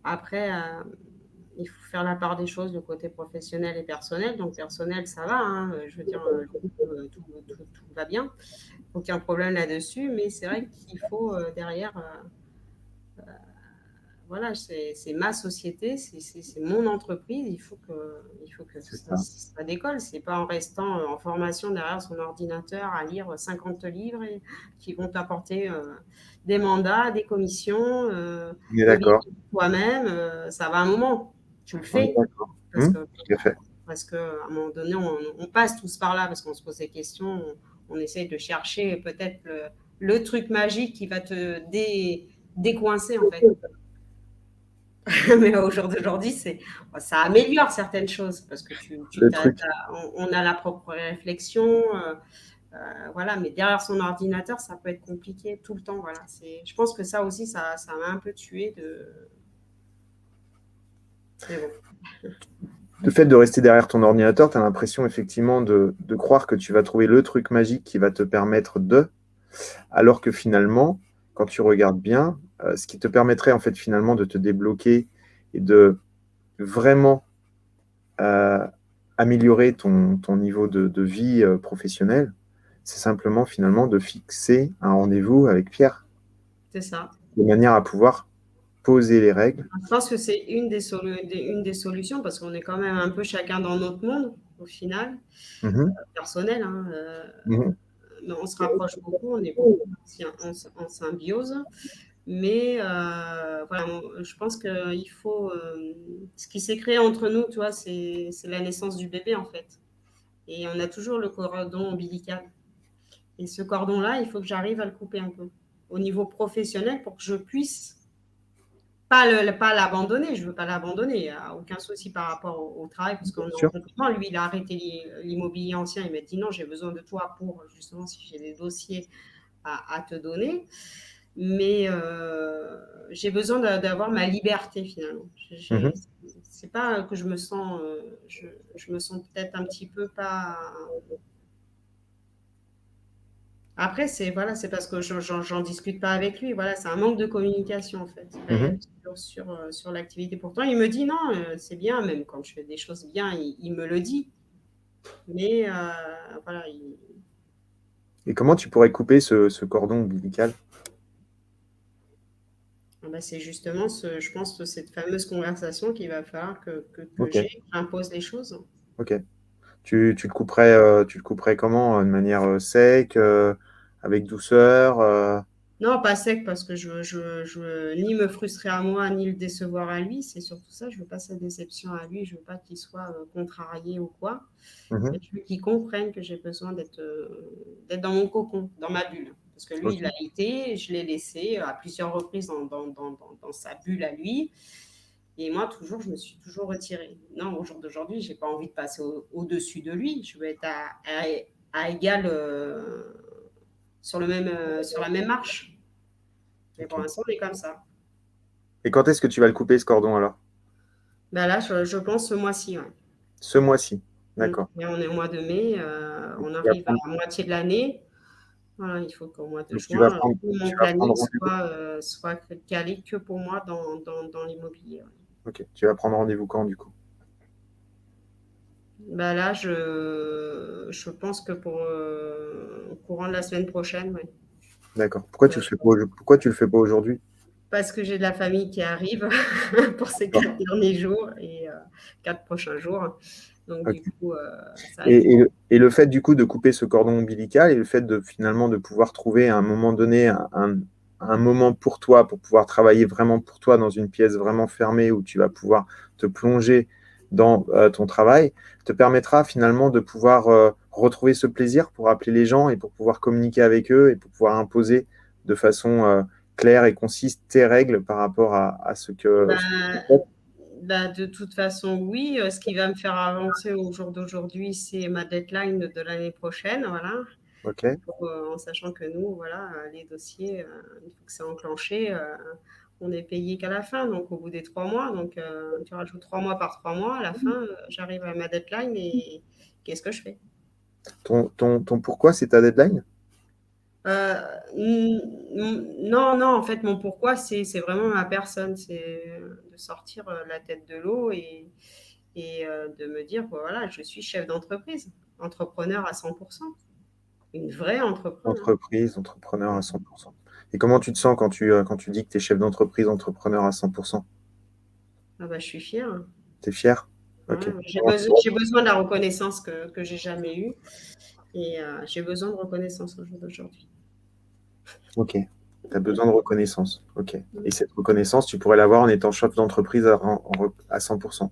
après, il faut faire la part des choses, le côté professionnel et personnel. Donc personnel, ça va, hein, je veux dire, le couple, tout va bien. Aucun problème là-dessus. Mais c'est vrai qu'il faut, derrière, voilà, c'est ma société, c'est mon entreprise. Il faut que C'est ça. ça décolle. C'est pas en restant en formation derrière son ordinateur à lire 50 livres qui vont t'apporter des mandats, des commissions, On est des bilans d'accord. de toi-même. Ça va un moment. Tu le On est fais d'accord. parce que, Tout à fait. parce que à un moment donné, on passe tous par là parce qu'on se pose des questions. On essaye de chercher peut-être le truc magique qui va te décoincer en fait. Mais au jour d'aujourd'hui, ça améliore certaines choses parce que Le truc, on a la propre réflexion, voilà. Mais derrière son ordinateur, ça peut être compliqué tout le temps. Voilà. Je pense que ça aussi, ça m'a un peu tué Mais bon. le fait de rester derrière ton ordinateur, tu as l'impression effectivement de croire que tu vas trouver le truc magique qui va te permettre alors que finalement, quand tu regardes bien, ce qui te permettrait en fait finalement de te débloquer et de vraiment euh, améliorer ton niveau de vie professionnelle, c'est simplement finalement de fixer un rendez-vous avec Pierre, C'est ça. de manière à pouvoir poser les règles. Je pense que c'est une des solutions parce qu'on est quand même un peu chacun dans notre monde au final, Mhm, personnel, hein, mhm. mais on se rapproche beaucoup, on est beaucoup en symbiose. Mais voilà, je pense qu'il faut. Ce qui s'est créé entre nous, tu vois, c'est la naissance du bébé, en fait. Et on a toujours le cordon ombilical. Et ce cordon-là, il faut que j'arrive à le couper un peu. Au niveau professionnel, pour que je puisse pas l'abandonner, je veux pas l'abandonner, il y a aucun souci par rapport au travail parce Bien qu'on est en sûr. complément. Lui, il a arrêté l'immobilier ancien, il m'a dit: «Non, j'ai besoin de toi pour justement si j'ai des dossiers à te donner». Mais j'ai besoin d'avoir ma liberté finalement. Mmh. C'est pas que je me sens, je me sens peut-être un petit peu pas. Après, c'est voilà, c'est parce que j'en discute pas avec lui. Voilà, c'est un manque de communication en fait Mmh. réel sur l'activité. Pourtant, il me dit non, c'est bien, même quand je fais des choses bien, il me le dit. Mais voilà, Et comment tu pourrais couper ce cordon ombilical? ah bah, c'est justement je pense, cette fameuse conversation qu'il va falloir que OK, j'ai, que j'impose les choses. OK. Tu le couperais comment? De manière, sec, avec douceur, Non, pas sec parce que je veux ni me frustrer à moi, ni le décevoir à lui. C'est surtout ça. Je veux pas sa déception à lui. Je veux pas qu'il soit contrarié ou quoi. Mmh. Je veux qu'il comprenne que j'ai besoin d'être dans mon cocon, dans ma bulle. Parce que lui, il OK. a été, je l'ai laissé à plusieurs reprises dans sa bulle à lui. Et moi, toujours, je me suis toujours retirée. Non, au jour d'aujourd'hui, j'ai pas envie de passer au-dessus de lui. Je veux être à égal, sur la même marche. Mais pour OK. l'instant, on est comme ça. Et quand est-ce que tu vas le couper ce cordon alors? Bah là, je pense ce mois-ci. Ouais. Ce mois-ci? D'accord. Et on est au mois de mai, Donc on tu vas arrive à prendre la moitié de l'année. Voilà, il faut qu'au mois de donc tu vas juin, prendre tout mon tu vas planning prendre rendez-vous? soit calé que pour moi dans l'immobilier. Ouais. OK. Tu vas prendre rendez-vous quand du coup? Bah là, je pense que pour au courant de la semaine prochaine, ouais. D'accord. Pourquoi tu Ouais, le fais pas pourquoi tu le fais pas aujourd'hui? parce que j'ai de la famille qui arrive pour ces D'accord. 4 derniers jours et 4 prochains jours. Donc OK. du coup, ça va être Et le fait du coup de couper ce cordon ombilical et le fait de finalement de pouvoir trouver à un moment donné un moment pour toi, pour pouvoir travailler vraiment pour toi dans une pièce vraiment fermée où tu vas pouvoir te plonger dans ton travail, te permettra finalement de pouvoir retrouver ce plaisir pour appeler les gens et pour pouvoir communiquer avec eux et pour pouvoir imposer de façon claire et concise tes règles par rapport à ce que tu bah, fais. bah, de toute façon, oui. Ce qui va me faire avancer au jour d'aujourd'hui, c'est ma deadline de l'année prochaine, voilà. OK? En sachant que nous, voilà, les dossiers, une fois que c'est enclenché, on est payé qu'à la fin, donc au bout des 3 mois. Donc tu rajoutes 3 mois par 3 mois, à la fin, j'arrive à ma deadline et qu'est-ce que je fais? Ton pourquoi, c'est ta deadline? Non, non, en fait, mon pourquoi, c'est vraiment ma personne, c'est de sortir la tête de l'eau et de me dire, bon, voilà, je suis chef d'entreprise, entrepreneur à 100%, une vraie entrepreneur. Entrepreneur à 100%. Et comment tu te sens quand tu dis que tu es chef d'entreprise, entrepreneur à 100%? Ah bah, je suis fière. Tu es fier? Ok. Ouais, j'ai besoin de la reconnaissance que j'ai jamais eue et j'ai besoin de reconnaissance au jour d'aujourd'hui. Ok. Tu as besoin de reconnaissance. Ok. Et cette reconnaissance, tu pourrais l'avoir en étant chef d'entreprise à 100%.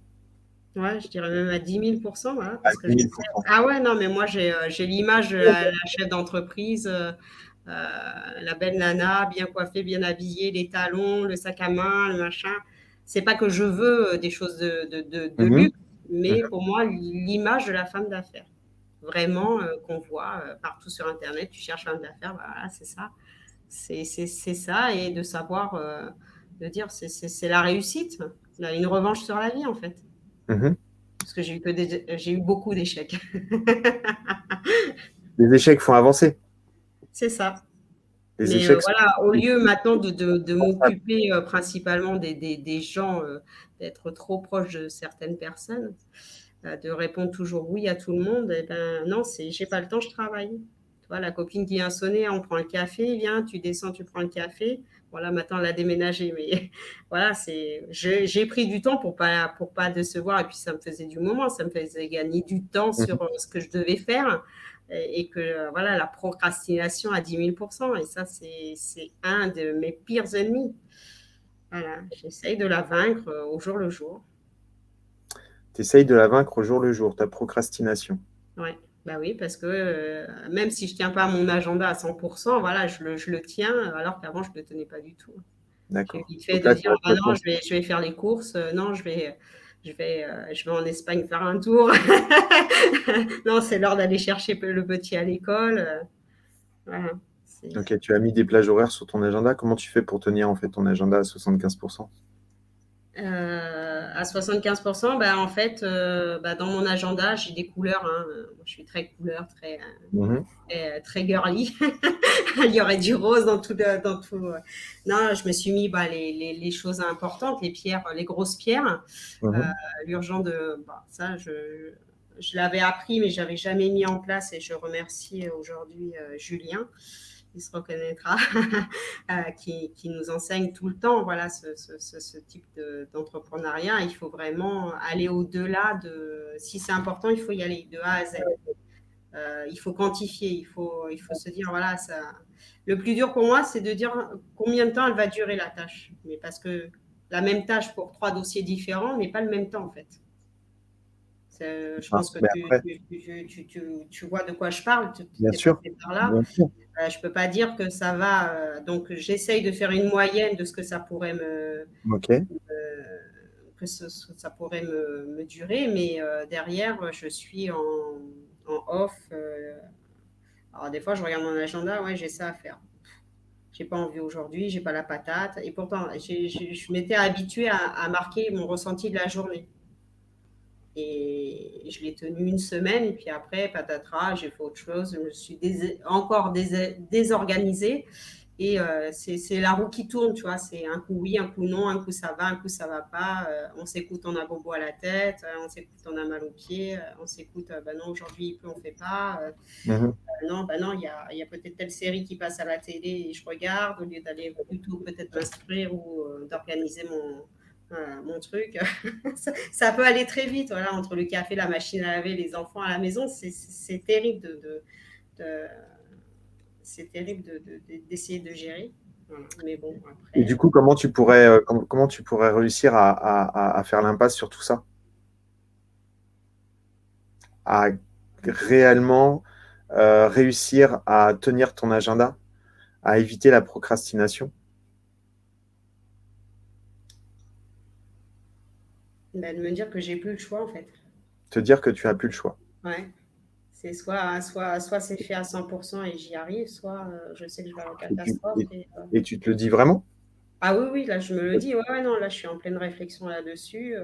Ouais, je dirais même à 10 000%, voilà, À parce que je 10 sais. 000%. Ah ouais, non, mais moi, j'ai l'image de la chef d'entreprise, la belle nana, bien coiffée, bien habillée, les talons, le sac à main, le machin. C'est pas que je veux des choses de Mhm. luxe, mais pour moi, l'image de la femme d'affaires. Vraiment, qu'on voit partout sur Internet, tu cherches femme d'affaires, bah, voilà, c'est ça. C'est ça, et de savoir, de dire, c'est la réussite, une revanche sur la vie, en fait. Mhm. Parce que j'ai eu beaucoup d'échecs. Les échecs font avancer. C'est ça. Les Mais échecs sont voilà, au lieu maintenant de indispensables. m'occuper principalement des gens, d'être trop proche de certaines personnes, de répondre toujours oui à tout le monde, et ben non, j'ai pas le temps, je travaille. Tu vois, la copine qui vient sonner, on prend le café, viens, tu descends, tu prends le café. Voilà, maintenant elle a déménagé, mais voilà, j'ai pris du temps pour pas décevoir, et puis ça me faisait du moment, ça me faisait gagner du temps Mhm. sur ce que je devais faire, et que voilà, la procrastination à 10 000%, et ça, c'est un de mes pires ennemis. Voilà, j'essaye de la vaincre au jour le jour. Tu essayes de la vaincre au jour le jour, ta procrastination. Ouais, bah oui, parce que même si je tiens pas mon agenda à 100%, voilà, je le tiens, alors qu'avant, je ne le tenais pas du tout. D'accord. Vite fait Donc de là, tu dire: restes «Ah pas non, sur je vais faire les courses, non, je vais en Espagne faire un tour. Non, c'est l'heure d'aller chercher le petit à l'école», voilà, c'est OK, tu as mis des plages horaires sur ton agenda. Comment tu fais pour tenir en fait ton agenda à 75%? à 75%, bah, en fait, bah, dans mon agenda, j'ai des couleurs, hein, moi je suis très couleur, Mhm, très girly. Il y aurait du rose dans tout, dans tout. Non, je me suis mis bah, les choses importantes, les pierres, les grosses pierres. Euh, mhm. L'urgent de bah, ça, je l'avais appris, mais j'avais jamais mis en place et je remercie aujourd'hui Julien, il se reconnaîtra, qui nous enseigne tout le temps. Voilà, ce type d'entrepreneuriat, il faut vraiment aller au-delà de. Si c'est important, il faut y aller de A à Z. Il faut quantifier, il faut se dire, voilà, ça. Le plus dur pour moi, c'est de dire combien de temps elle va durer la tâche. Mais parce que la même tâche pour 3 dossiers différents n'est pas le même temps, en fait. Je Ah, pense que mais après, tu vois de quoi je parle, tu bien es sûr, passé par là. bien sûr. Je ne peux pas dire que ça va. Donc, j'essaye de faire une moyenne de ce que ça pourrait OK. ça pourrait me durer, mais derrière, je suis en off. Alors, des fois, je regarde mon agenda, ouais, j'ai ça à faire. J'ai pas envie aujourd'hui, j'ai pas la patate. Et pourtant, je m'étais habituée à marquer mon ressenti de la journée. Et je l'ai tenu une semaine, et puis après, patatras, j'ai fait autre chose. Je me suis encore désorganisée. Et c'est la roue qui tourne, tu vois. C'est un coup oui, un coup non, un coup ça va, un coup ça va pas. On s'écoute, on a bobo à la tête. On s'écoute, on a mal aux pieds. On s'écoute, bah non, aujourd'hui il pleut, on fait pas. Mhm. Non, bah non, il y a peut-être telle série qui passe à la télé et je regarde au lieu d'aller plutôt peut-être m'instruire ou d'organiser mon truc. Ça peut aller très vite, voilà, entre le café, la machine à laver, les enfants à la maison, c'est terrible de- c'est terrible d'essayer de gérer. Voilà. Mais bon, Et après, du coup, comment tu pourrais réussir à faire l'impasse sur tout ça? À réellement réussir à tenir ton agenda, à éviter la procrastination, bah, de me dire que j'ai plus le choix en fait. te dire que tu n'as plus le choix. Ouais. C'est soit c'est fait à 100% et j'y arrive, soit je sais que je vais à la Et tu, catastrophe. et, et tu te le dis vraiment? Ah oui, oui, là, je me le dis. Ouais, ouais, non, là, je suis en pleine réflexion là-dessus.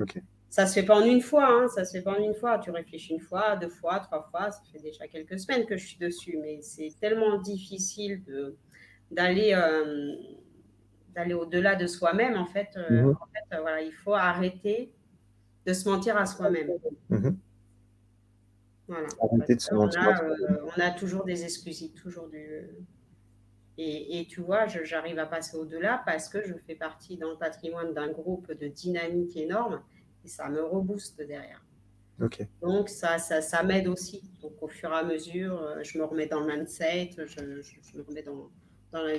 Ok. Ça se fait pas en une fois, hein, ça se fait pas en une fois. Tu réfléchis une fois, 2 fois, 3 fois. Ça fait déjà quelques semaines que je suis dessus, mais c'est tellement difficile d'aller d'aller au-delà de soi-même. Mhm. Voilà, il faut arrêter de se mentir à soi-même. Mhm. Voilà, parce Arrêter de se qu'on mentir à a, soi-même. on a toujours des excuses, toujours du. Et tu vois, j'arrive à passer au-delà parce que je fais partie dans le patrimoine d'un groupe de dynamique énorme et ça me rebooste derrière. Ok. Donc, ça m'aide aussi. Donc, au fur et à mesure, je me remets dans le mindset, je me remets dans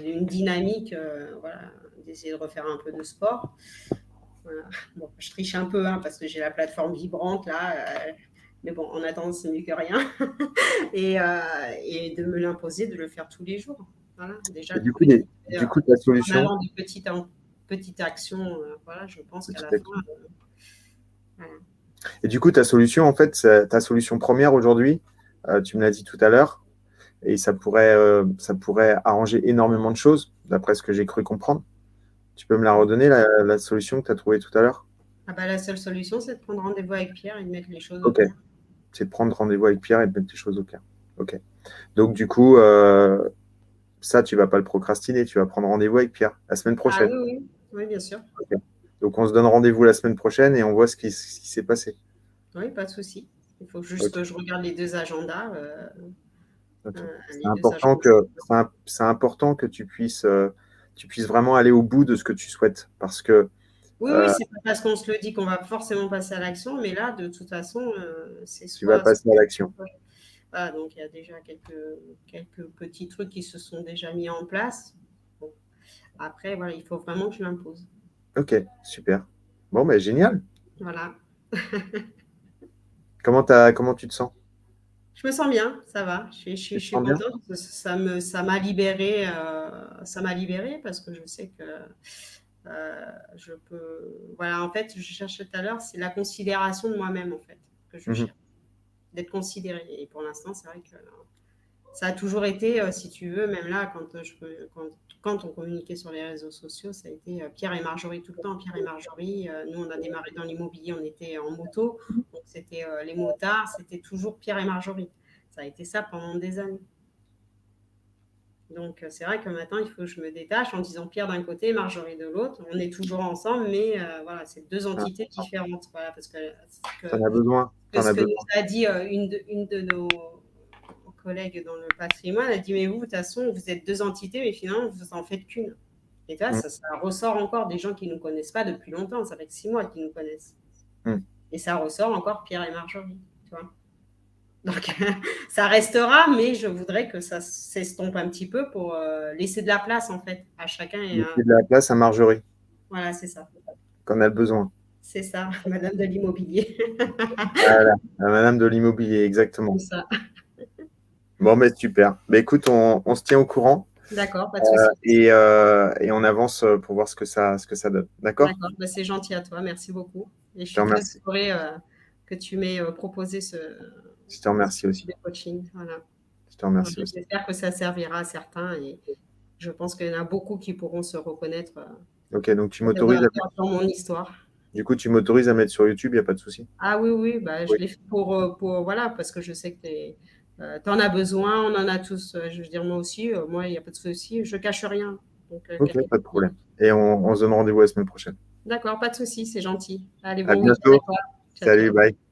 une dynamique, voilà, d'essayer de refaire un peu de sport. Voilà. Bon, je triche un peu hein, parce que j'ai la plateforme vibrante là. Mais bon, en attendant, c'est mieux que rien. Et de me l'imposer, de le faire tous les jours. Voilà, déjà Et de petit, du coup, ta en solution, allant de petite en petite action, voilà, je pense qu'à la fin, voilà. et du coup, en fait, ta solution première aujourd'hui, tu me l'as dit tout à l'heure, et ça pourrait arranger énormément de choses, d'après ce que j'ai cru comprendre. Tu peux me la redonner, la solution que tu as trouvée tout à l'heure? Ah bah, la seule solution, c'est de prendre rendez-vous avec Pierre et de mettre les choses au Ok. clair. C'est de prendre rendez-vous avec Pierre et de mettre les choses au clair. Ok. Donc, du coup, ça, tu vas pas le procrastiner. Tu vas prendre rendez-vous avec Pierre la semaine Ah prochaine. oui, oui, oui, bien sûr. Ok. Donc, on se donne rendez-vous la semaine prochaine et on voit ce qui s'est passé. Oui, pas de souci. Il faut juste Ok. que je regarde les deux agendas. Ok. C'est Les deux important agendas. que tu puisses vraiment aller au bout de ce que tu souhaites. Parce que Oui, oui, euh, c'est pas parce qu'on se le dit qu'on va forcément passer à l'action, mais là, de toute façon, c'est tu vas soit. passer à l'action. Voilà, donc il y a déjà quelques petits trucs qui se sont déjà mis en place. Bon. Après, voilà, il faut vraiment que je l'impose. Ok, super. Bon, ben génial. Voilà. Comment tu te sens? Je me sens bien, ça va. Je Tu te suis sens bien? contente. Ça m'a libérée, ça m'a libérée parce que je sais que je peux. Voilà, en fait, je cherchais tout à l'heure, c'est la considération de moi-même, en fait, que je Mmh. cherche. D'être considérée. Et pour l'instant, c'est vrai que ça a toujours été, si tu veux, même là, quand on communiquait sur les réseaux sociaux, ça a été Pierre et Marjorie tout le temps. Pierre et Marjorie, nous, on a démarré dans l'immobilier, on était en moto, donc c'était les motards, c'était toujours Pierre et Marjorie. Ça a été ça pendant des années. Donc c'est vrai que maintenant, il faut que je me détache en disant Pierre d'un côté, Marjorie de l'autre. On est toujours ensemble, mais voilà, c'est deux Ah, entités différentes. Voilà, parce tu en as besoin, tu en ce as que nous besoin. a dit une de nos collègues dans le patrimoine, elle a dit, mais vous, de toute façon, vous êtes deux entités, mais finalement, vous en faites qu'une. Et toi, Mmh, ça ressort encore des gens qui ne nous connaissent pas depuis longtemps. Ça fait que 6 mois qu'ils nous connaissent. mmh. Et ça ressort encore Pierre et Marjorie. Tu vois. Donc, ça restera, mais je voudrais que ça s'estompe un petit peu pour laisser de la place, en fait, à chacun. Laisser de la place à Marjorie, Voilà, c'est ça. quand on a besoin. C'est ça, Madame de l'immobilier. Voilà, la madame de l'immobilier, Comme exactement. ça. Bon, mais super. Bah, écoute, on se tient au courant D'accord, pas de souci. et on avance pour voir ce que ça donne. D'accord? D'accord, bah, c'est gentil à toi, merci beaucoup. Et je Je te suis très remercie. honorée que tu m'aies proposé Je te remercie type aussi. de coaching. Voilà. Je te remercie aussi. J'espère que ça servira à certains et je pense qu'il y en a beaucoup qui pourront se reconnaître Ok, donc dans mon histoire. du coup, tu m'autorises à mettre sur YouTube, il n'y a pas de souci. Ah oui, oui, bah, je Oui. l'ai fait voilà, parce que je sais que tu en as besoin, on en a tous, je veux dire, moi aussi, moi, il n'y a pas de souci, je cache rien. Donc, Ok, quelqu'un pas de qui... problème. Et on se donne rendez-vous la semaine prochaine. D'accord, pas de souci, c'est gentil. Allez, À bon week-end à bientôt. toi. Ciao, Salut, ciao. bye.